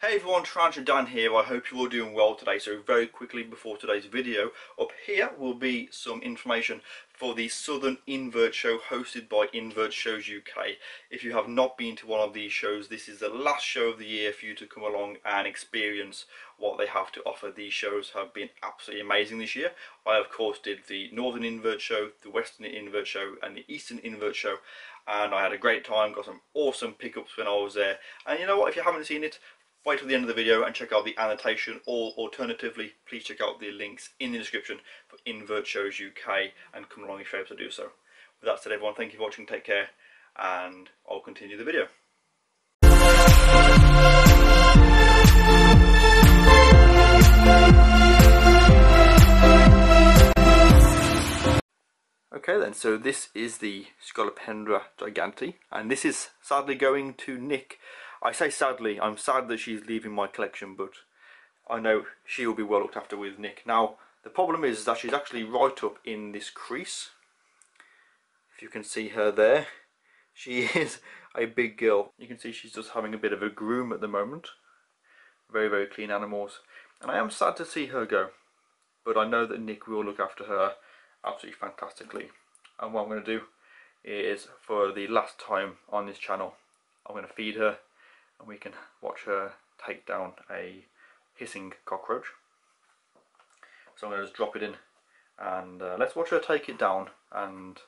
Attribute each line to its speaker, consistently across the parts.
Speaker 1: Hey everyone, TarantulaDan here. I hope you're all doing well today. So very quickly before today's video, up here will be some information for the Southern Invert Show hosted by Invert Shows UK. If you have not been to one of these shows, this is the last show of the year for you to come along and experience what they have to offer. These shows have been absolutely amazing this year. I of course did the Northern Invert Show, the Western Invert Show and the Eastern Invert Show, and I had a great time, got some awesome pickups when I was there. And you know what, if you haven't seen it, wait till the end of the video and check out the annotation, or alternatively please check out the links in the description for Invert Shows UK and come along if you're able to do so. With that said everyone, thank you for watching, take care, and I'll continue the video. Okay then, so this is the Scolopendra gigantea, and this is sadly going to Nick. I say sadly, I'm sad that she's leaving my collection, but I know she will be well looked after with Nick. Now, the problem is that she's actually right up in this crease. If you can see her there, she is a big girl. You can see she's just having a bit of a groom at the moment. Very, very clean animals. And I am sad to see her go, but I know that Nick will look after her absolutely fantastically. And what I'm going to do is, for the last time on this channel, I'm going to feed her, and we can watch her take down a hissing cockroach. So I'm going to just drop it in, and let's watch her take it down and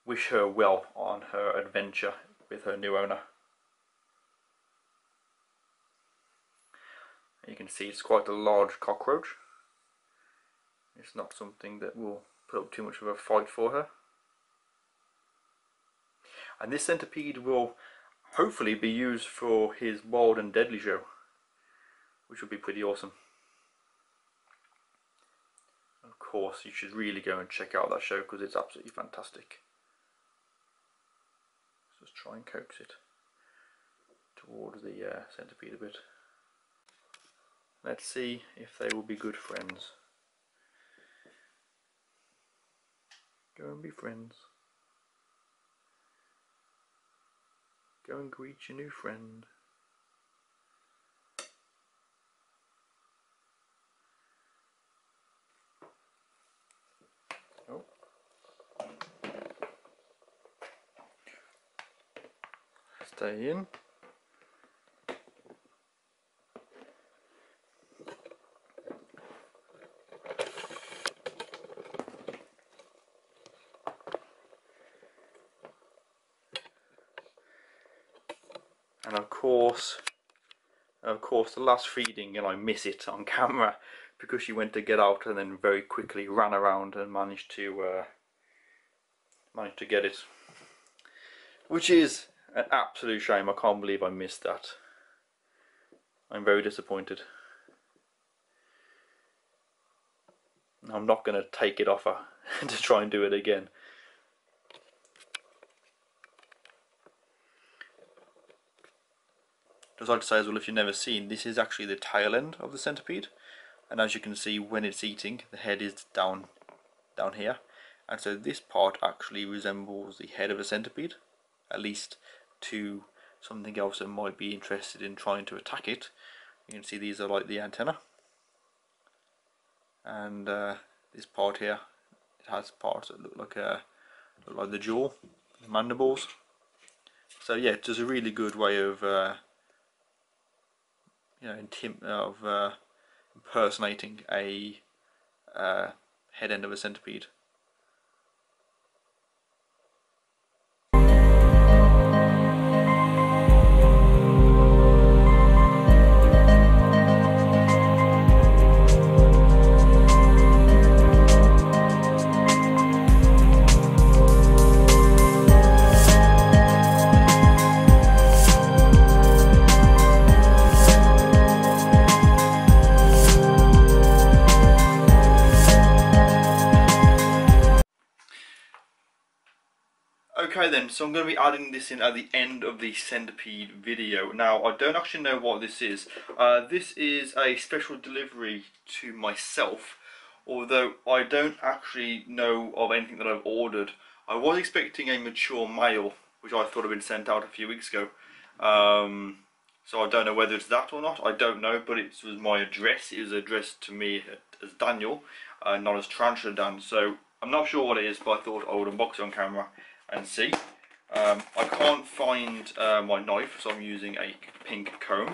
Speaker 1: wish her well on her adventure with her new owner. You can see it's quite a large cockroach. It's not something that will put up too much of a fight for her. And this centipede will hopefully be used for his Wild and Deadly show, which would be pretty awesome. Of course, you should really go and check out that show because it's absolutely fantastic. Let's just try and coax it towards the centipede a bit. Let's see if they will be good friends. Go and be friends. Go and greet your new friend. Oh. Stay in. And of course the last feeding, and I miss it on camera because she went to get out and then very quickly ran around and managed to get it, which is an absolute shame. I can't believe I missed that. I'm very disappointed. I'm not going to take it off her to try and do it again. I'd like to say as well, if you've never seen, this is actually the tail end of the centipede, and as you can see when it's eating, the head is down here, and so this part actually resembles the head of a centipede, at least to something else that might be interested in trying to attack it. You can see these are like the antenna, and this part here, it has parts that look like the jaw, the mandibles. So yeah, it's just a really good way of impersonating a head end of a centipede. Okay then, so I'm going to be adding this in at the end of the centipede video. Now, I don't actually know what this is. This is a special delivery to myself, although I don't actually know of anything that I've ordered. I was expecting a mature male, which I thought had been sent out a few weeks ago. So I don't know whether it's that or not, I don't know, but it was my address. It was addressed to me as Daniel, not as TarantulaDan. So I'm not sure what it is, but I thought I would unbox it on camera and see. I can't find my knife, so I'm using a pink comb.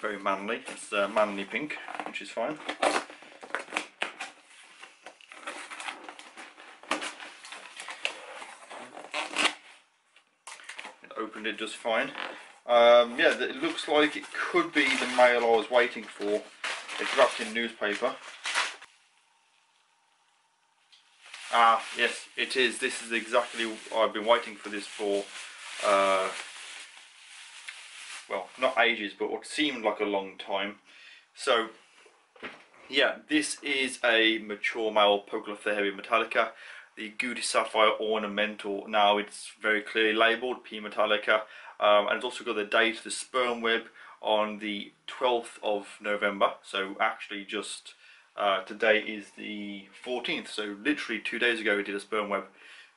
Speaker 1: Very manly, it's manly pink, which is fine. It opened it just fine. Yeah, it looks like it could be the mail I was waiting for. It's wrapped in newspaper. Ah, yes, it is. This is exactly what I've been waiting for this for. Well, not ages, but what seemed like a long time. So, yeah, this is a mature male Poecilotheria metallica. The Goody Sapphire Ornamental. Now it's very clearly labelled P Metallica, and it's also got the date, the sperm web, on the 12th of November. So actually just today is the 14th, so literally 2 days ago we did a sperm web.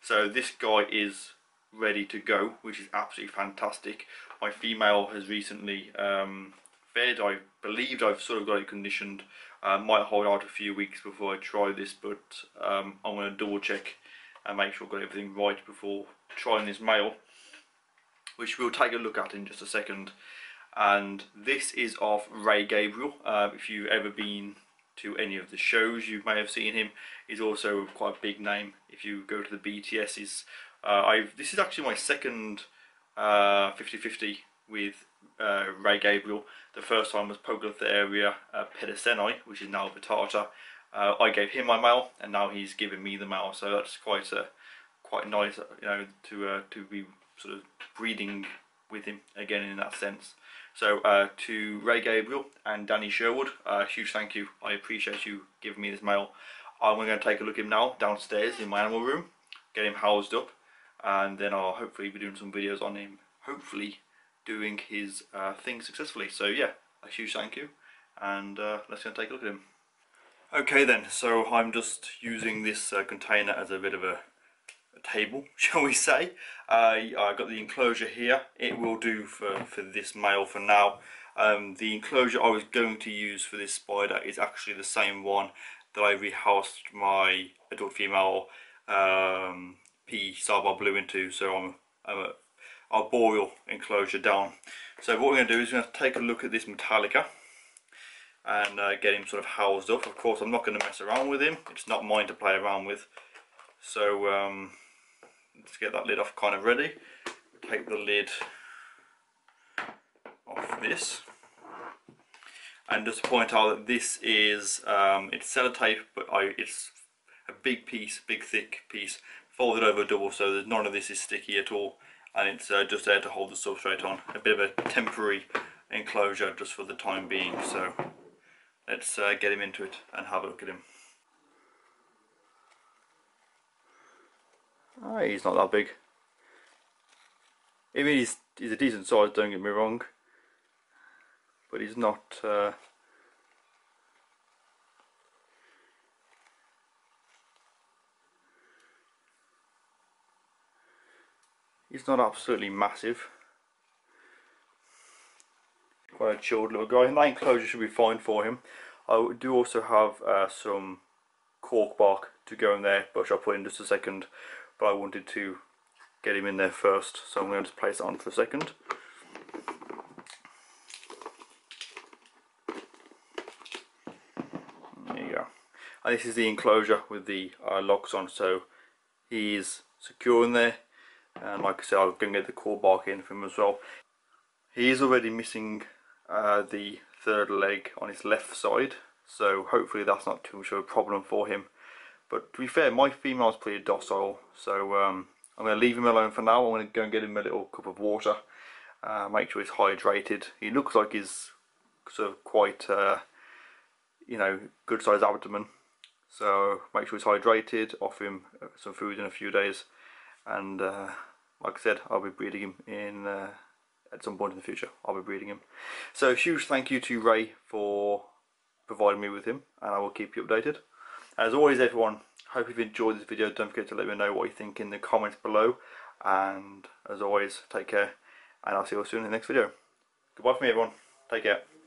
Speaker 1: So this guy is ready to go, which is absolutely fantastic. My female has recently fed. I believed I've sort of got it conditioned. Might hold out a few weeks before I try this, but I'm going to double check and make sure I've got everything right before trying this male, which we'll take a look at in just a second. And this is of Ray Gabriel. If you've ever been to any of the shows, you may have seen him. He's also quite a big name. If you go to the BTS's, this is actually my second 50-50 with Ray Gabriel. The first time was Poecilotheria pediceni, which is now Vittata. I gave him my male, and now he's given me the male. So that's quite nice, you know, to be sort of breeding with him again in that sense. So to Ray Gabriel and Danny Sherwood, huge thank you. I appreciate you giving me this male. I'm going to take a look at him now downstairs in my animal room, get him housed up, and then I'll hopefully be doing some videos on him, hopefully doing his thing successfully. So yeah, a huge thank you, and let's go and take a look at him. Okay then, so I'm just using this container as a bit of a table, shall we say. I got the enclosure here. It will do for this male for now. The enclosure I was going to use for this spider is actually the same one that I rehoused my adult female P Starbar Blue into, so I'm arboreal enclosure down. So what we're going to do is we're going to take a look at this Metallica and get him sort of housed up. Of course, I'm not going to mess around with him. It's not mine to play around with. So let's get that lid off kind of ready. Take the lid off this. And just to point out that this is, it's sellotape, but it's a big piece, big thick piece, folded over double, so that none of this is sticky at all. And it's just there to hold the substrate on. A bit of a temporary enclosure just for the time being. So let's get him into it and have a look at him. Oh, he's not that big. I mean, he's a decent size, don't get me wrong, but he's not absolutely massive. Quite a chilled little guy, and that enclosure should be fine for him. I do also have some cork bark to go in there, which I'll put in just a second, but I wanted to get him in there first, so I'm going to place it on for a second. There you go. And this is the enclosure with the locks on, so he's secure in there. And like I said, I'm going to get the core bark in for him as well. He is already missing the third leg on his left side, so hopefully that's not too much of a problem for him. But to be fair, my female's pretty docile, so I'm going to leave him alone for now. I'm going to go and get him a little cup of water, make sure he's hydrated. He looks like he's sort of quite, you know, good sized abdomen. So make sure he's hydrated, offer him some food in a few days, and like I said, I'll be breeding him in at some point in the future. I'll be breeding him. So huge thank you to Ray for providing me with him, and I will keep you updated. As always, everyone, hope you've enjoyed this video. Don't forget to let me know what you think in the comments below, and as always, take care, and I'll see you all soon in the next video. Goodbye from me, everyone. Take care.